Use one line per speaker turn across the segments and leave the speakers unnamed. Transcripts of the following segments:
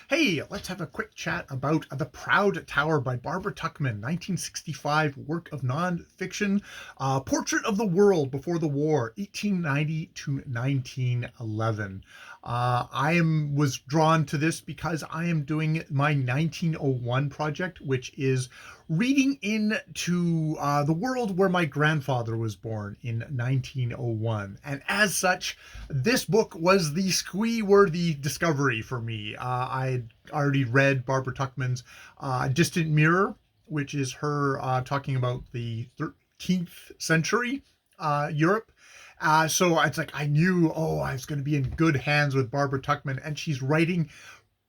Hey, let's have a quick chat about The Prd Twr by Barbara Tuchman, 1965 work of nonfiction, portrait of the world before the war, 1890 to 1911. Was drawn to this because I am doing my 1901 project, which is reading into the world where my grandfather was born in 1901. And as such, this book was the squee-worthy discovery for me. I had already read Barbara Tuchman's Distant Mirror, which is her talking about the 13th century Europe. So it's like I knew, I was going to be in good hands with Barbara Tuchman, and she's writing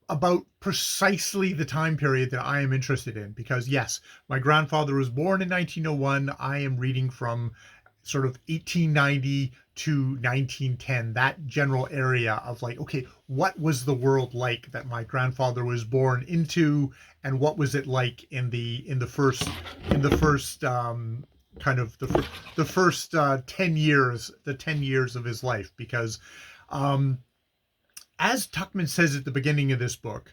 about precisely the time period that I am interested in. Because yes, my grandfather was born in 1901. I am reading from sort of 1890 to 1910, that general area of like, okay, what was the world like that my grandfather was born into, and what was it like in the first kind of the first 10 years, the 10 years of his life. Because as Tuchman says at the beginning of this book,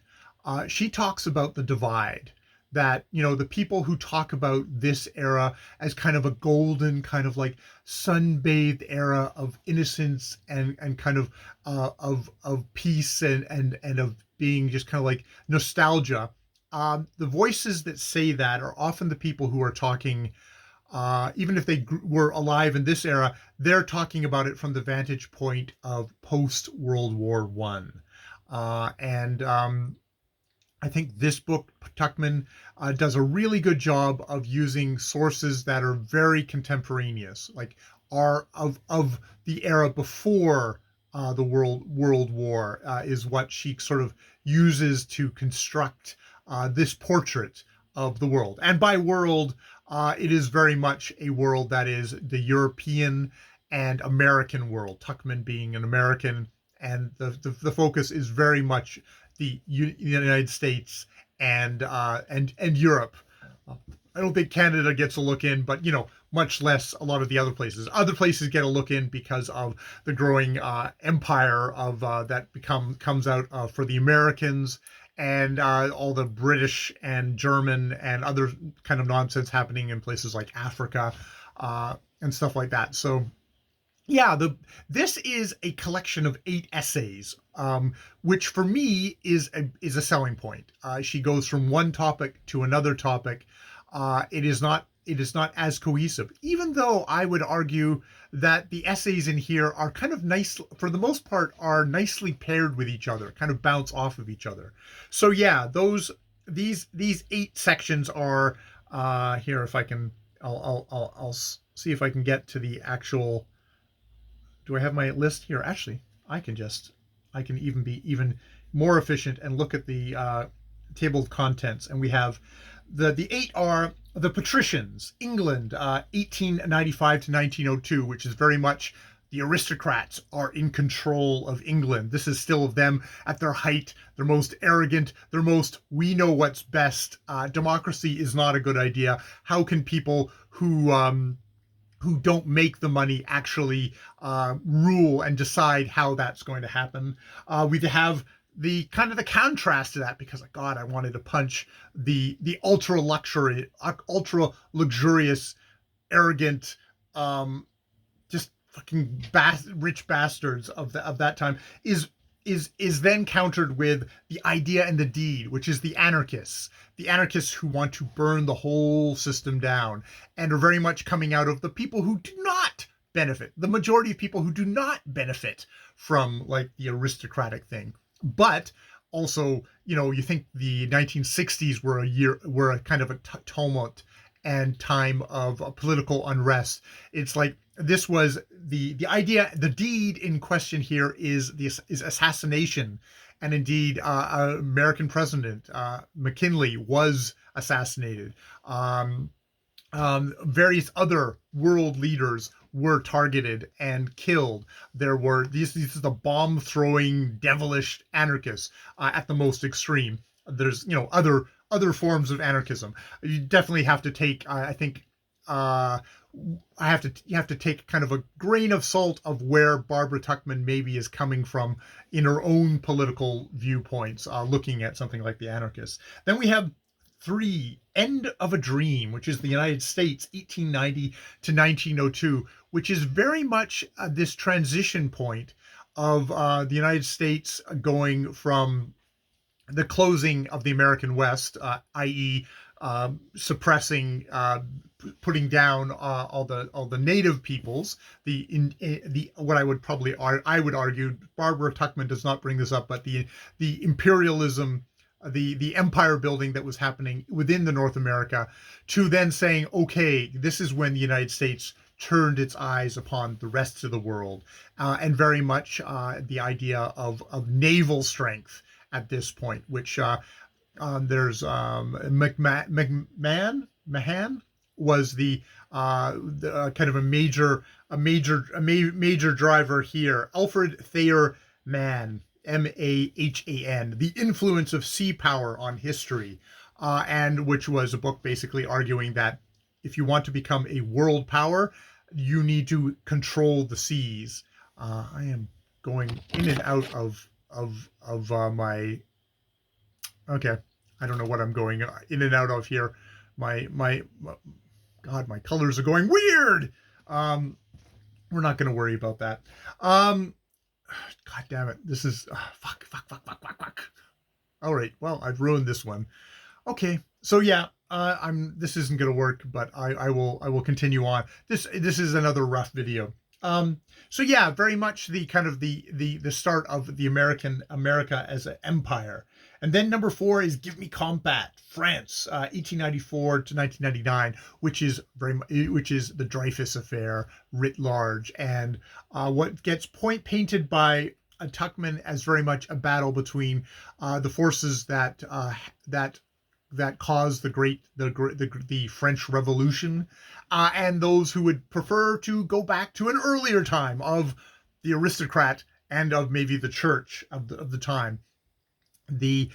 she talks about the divide, that, the people who talk about this era as kind of a golden, kind of like sunbathed era of innocence and kind of peace and of being just kind of like nostalgia. The voices that say that are often the people who are talking, even if they were alive in this era, they're talking about it from the vantage point of post World War One. And I think this book, Tuchman, does a really good job of using sources that are very contemporaneous, like are of the era before the World War, is what she sort of uses to construct this portrait of the world. And by world, it is very much a world that is the European and American world, Tuchman being an American, and the focus is very much the United States and Europe. I don't think Canada gets a look in, but much less a lot of the other places. Other places get a look in because of the growing empire of that comes out for the Americans, and all the British and German and other kind of nonsense happening in places like Africa and stuff like that. So yeah, this is a collection of 8 essays, which for me is a selling point. She goes from one topic to another topic. It is not as cohesive, even though I would argue that the essays in here are kind of nice, for the most part, are nicely paired with each other, kind of bounce off of each other. So yeah, these 8 sections are here. If I can, I'll see if I can get to the actual. Do I have my list here? Actually, I can even be even more efficient and look at the table of contents. And we have the 8 are the patricians, England, 1895 to 1902, which is very much the aristocrats are in control of England. This is still of them at their height, their most arrogant, their most, we know what's best. Democracy is not a good idea. How can people who don't make the money actually rule and decide how that's going to happen? We have the kind of the contrast to that, because God, I wanted to punch the ultra luxurious, arrogant, just fucking rich bastards of that time is then countered with the idea and the deed, which is the anarchists who want to burn the whole system down, and are very much coming out of the people who do not benefit, the majority of people who do not benefit from like the aristocratic thing. But also, you think the 1960s were a kind of a tumult and time of political unrest. It's like this was the idea, the deed in question here is assassination, and indeed, American President McKinley was assassinated. Various other world leaders were targeted and killed. There were these are the bomb throwing devilish anarchists at the most extreme. There's other forms of anarchism. You definitely have to take I think you have to take kind of a grain of salt of where Barbara Tuchman maybe is coming from in her own political viewpoints, looking at something like the anarchists. Then we have 3, End of a Dream, which is the United States, 1890 to 1902, which is very much this transition point of the United States going from the closing of the American West, i.e., suppressing, putting down all the native peoples. The what I would argue, Barbara Tuchman does not bring this up, but the imperialism, the empire building that was happening within the North America, to then saying, okay, this is when the United States turned its eyes upon the rest of the world, and very much the idea of naval strength at this point, which there's Mahan was the kind of a major driver here. Alfred Thayer Mann, Mahan, The Influence of Sea Power on History, and which was a book basically arguing that if you want to become a world power, you need to control the seas. I am going in and out of my. Okay, I don't know what I'm going in and out of here. My God, my colors are going weird. We're not going to worry about that. God damn it! This is fuck. All right, well, I've ruined this one. Okay, so yeah, this isn't going to work, but I will continue on. This is another rough video. So yeah, very much the kind of the start of the America as an empire. And then number 4 is Give Me Combat, France, 1894 to 1999, which is the Dreyfus Affair writ large, and what gets painted by Tuchman as very much a battle between the forces that caused the French Revolution, and those who would prefer to go back to an earlier time of the aristocrat and of maybe the church of the time. The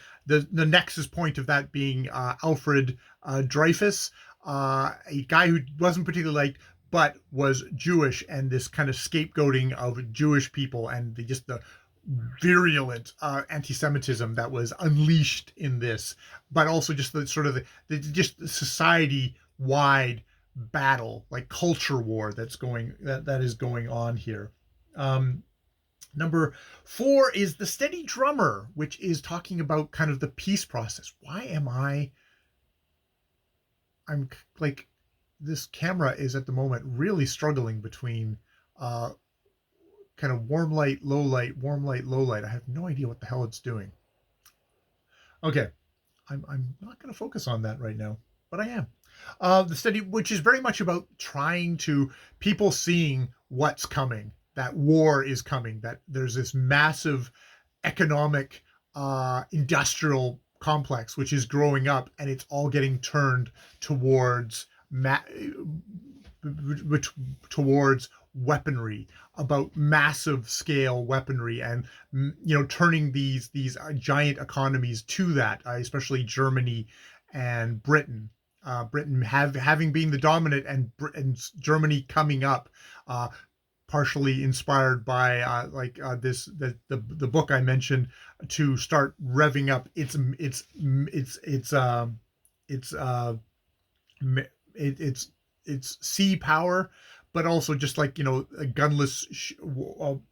nexus point of that being Alfred Dreyfus, a guy who wasn't particularly liked, but was Jewish, and this kind of scapegoating of Jewish people, and the virulent anti-Semitism that was unleashed in this, but also just the sort of the society-wide battle, like culture war that is going on here. Number 4 is The Steady Drummer, which is talking about kind of the peace process. Why am I'm like, this camera is at the moment really struggling between kind of warm light, low light, warm light, low light. I have no idea what the hell it's doing. Okay, I'm not going to focus on that right now, but I am. The study, which is very much about trying to people seeing what's coming, that war is coming, that there's this massive economic, industrial complex which is growing up, and it's all getting turned towards weaponry, about massive scale weaponry, and turning these giant economies to that, especially Germany and Britain. Britain having been the dominant, and Germany coming up, partially inspired by the book I mentioned, to start revving up its sea power, but also just a gunless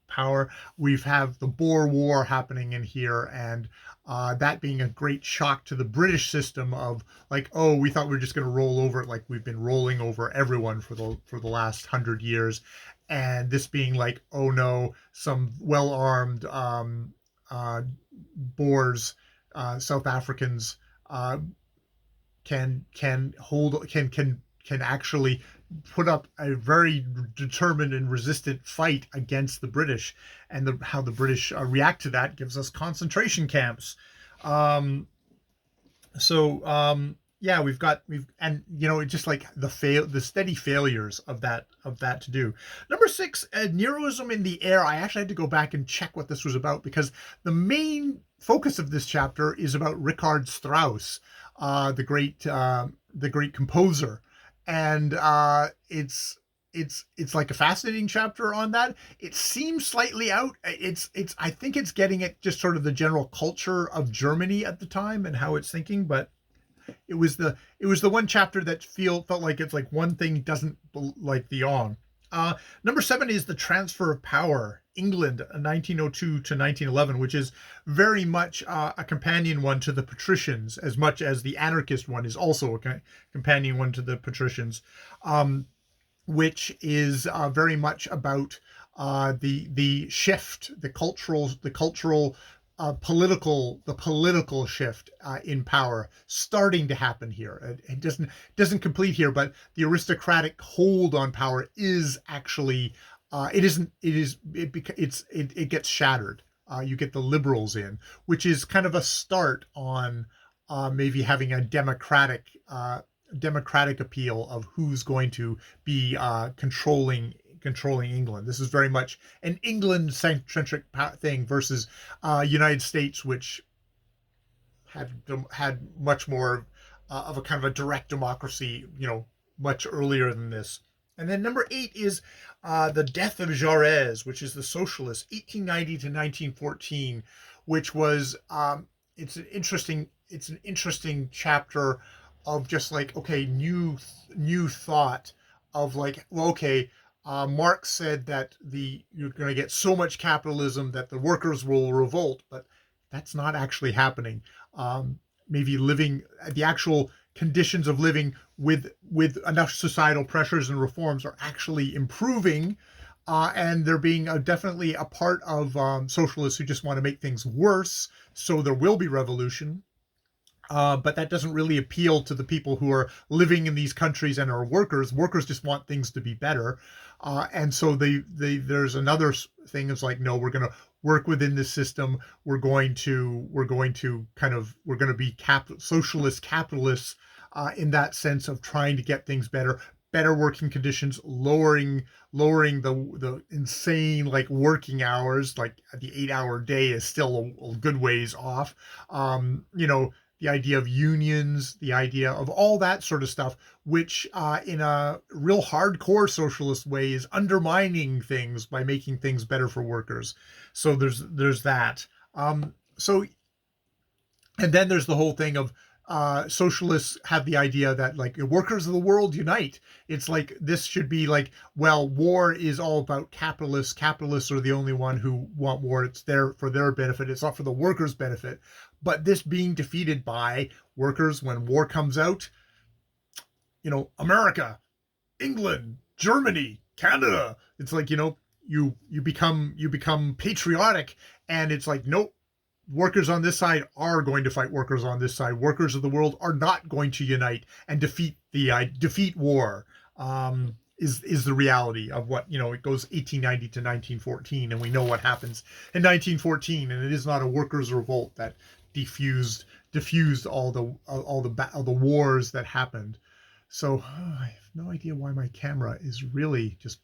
power. We have the Boer War happening in here, and that being a great shock to the British system of we thought we were just going to roll over it, like we've been rolling over everyone for the last 100 years, and this being oh no, some well-armed Boers, South Africans, can actually put up a very determined and resistant fight against the British, and how the British react to that gives us concentration camps. Yeah, we've just like the steady failures of that to do. Number 6, Neroism in the Air. I actually had to go back and check what this was about, because the main focus of this chapter is about Richard Strauss, the great composer. and it's like a fascinating chapter on that. It seems slightly out. It's I think it's getting at just sort of the general culture of Germany at the time and how it's thinking, but it was the one chapter that felt like it's like one thing doesn't like the on. Number 7 is the transfer of power, England, 1902 to 1911, which is very much a companion one to the patricians, as much as the anarchist one is also a companion one to the patricians, which is very much about the shift, the political shift in power starting to happen here. It doesn't complete here, but the aristocratic hold on power is actually it gets shattered. You get the liberals in, which is kind of a start on maybe having a democratic appeal of who's going to be controlling England. This is very much an England centric thing versus United States, which had much more of a kind of a direct democracy, much earlier than this. And then number 8 is the death of Jaurès, which is the socialist, 1890 to 1914, which was it's an interesting chapter of just like, okay, new thought of like, well, okay, Marx said that you're going to get so much capitalism that the workers will revolt, but that's not actually happening. Maybe the actual conditions of living with enough societal pressures and reforms are actually improving, and they're being definitely a part of socialists who just want to make things worse. So there will be revolution. But that doesn't really appeal to the people who are living in these countries and are workers. Workers just want things to be better, and so there's another thing. It's like, no, we're going to work within this system. We're going to be socialist capitalists in that sense of trying to get things better working conditions, lowering the insane like working hours. Like the 8-hour day is still a good ways off. The idea of unions, the idea of all that sort of stuff, which in a real hardcore socialist way is undermining things by making things better for workers. So there's that. So, and then there's the whole thing of socialists have the idea that like workers of the world unite. It's like this should be like, well, war is all about capitalists. Capitalists are the only one who want war. It's there for their benefit. It's not for the workers' benefit. But this being defeated by workers when war comes out, America, England, Germany, Canada. It's like, you become patriotic, and it's like, nope. Workers on this side are going to fight workers on this side. Workers of the world are not going to unite and defeat war. Is the reality of what, it goes 1890 to 1914, and we know what happens in 1914, and it is not a workers' revolt that diffused all the wars that happened. So I have no idea why my camera is really just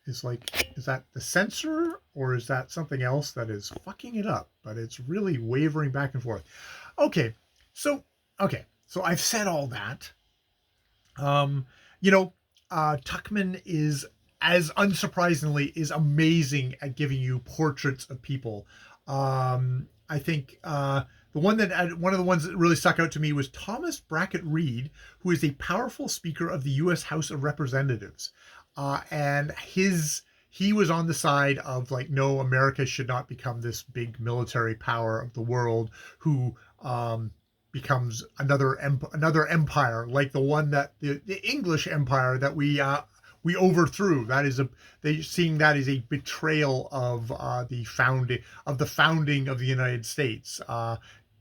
is that the sensor or is that something else that is fucking it up? But it's really wavering back and forth. Okay, so I've said all that. Tuckman is, as unsurprisingly, is amazing at giving you portraits of people. I think one of the ones that really stuck out to me was Thomas Brackett Reed, who is a powerful speaker of the U.S. House of Representatives. And he was on the side of like, no, America should not become this big military power of the world who becomes another empire like the one that the English empire that we overthrew. That is seeing that as a betrayal of the founding of the United States.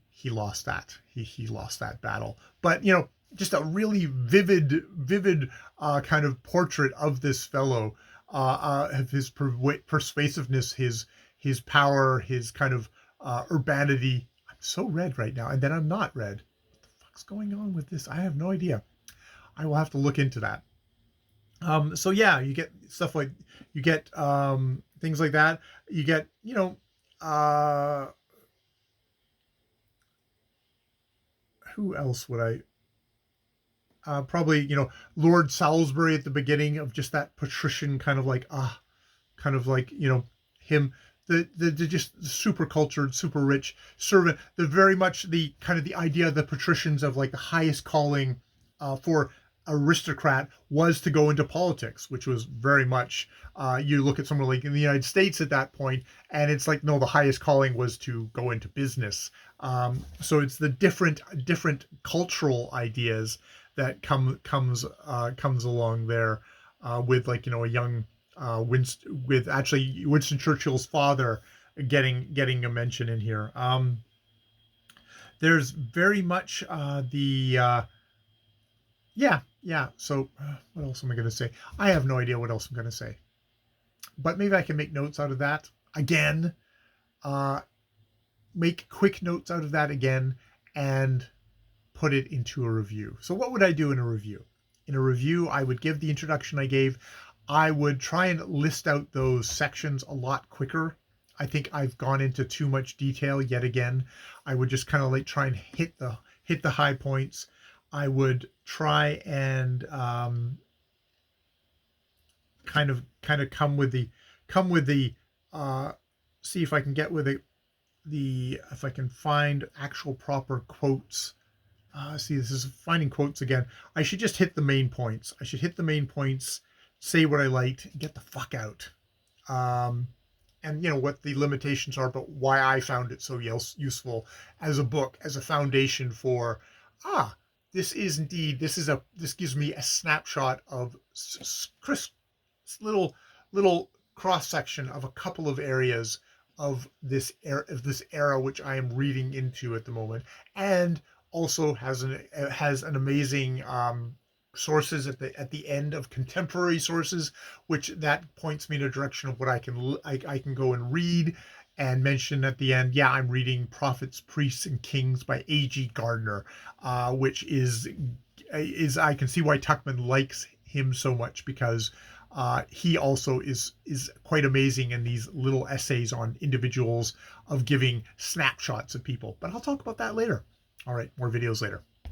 He lost that. He lost that battle. But just a really vivid kind of portrait of this fellow, of his persuasiveness, his power, his kind of urbanity. I'm so red right now, and then I'm not red. What the fuck's going on with this? I have no idea. I will have to look into that. So yeah, you get stuff like, you get things like that. You get, who else would I? probably, Lord Salisbury at the beginning, of just that patrician kind of like, kind of like, him, the just super cultured, super rich servant, the very much the kind of the idea of the patricians of like the highest calling for aristocrat was to go into politics, which was very much, you look at somewhere like in the United States at that point, and it's like, no, the highest calling was to go into business. So it's the different cultural ideas that comes along there, with like, a young, with actually Winston Churchill's father getting a mention in here. There's very much the yeah. So what else am I going to say? I have no idea what else I'm going to say, but maybe I can make notes out of that again. Uh, make quick notes out of that again, and put it into a review. So what would I do in a review? In a review, I would give the introduction I gave. I would try and list out those sections a lot quicker. I think I've gone into too much detail yet again. I would just kind of like try and hit the high points. I would try and kind of come with the see if I can get with if I can find actual proper quotes. See, this is finding quotes again. I should just hit the main points. I should hit the main points, say what I liked, and get the fuck out. And what the limitations are, but why I found it so useful as a book, as a foundation for, this gives me a snapshot of crisp little cross section of a couple of areas of this era which I am reading into at the moment, and also has an amazing sources at the end of contemporary sources, which that points me in a direction of what I can go and read and mention at the end. Yeah, I'm reading Prophets, Priests, and Kings by A.G. Gardner, which is I can see why Tuckman likes him so much, because he also is quite amazing in these little essays on individuals, of giving snapshots of people. But I'll talk about that later. All right, more videos later.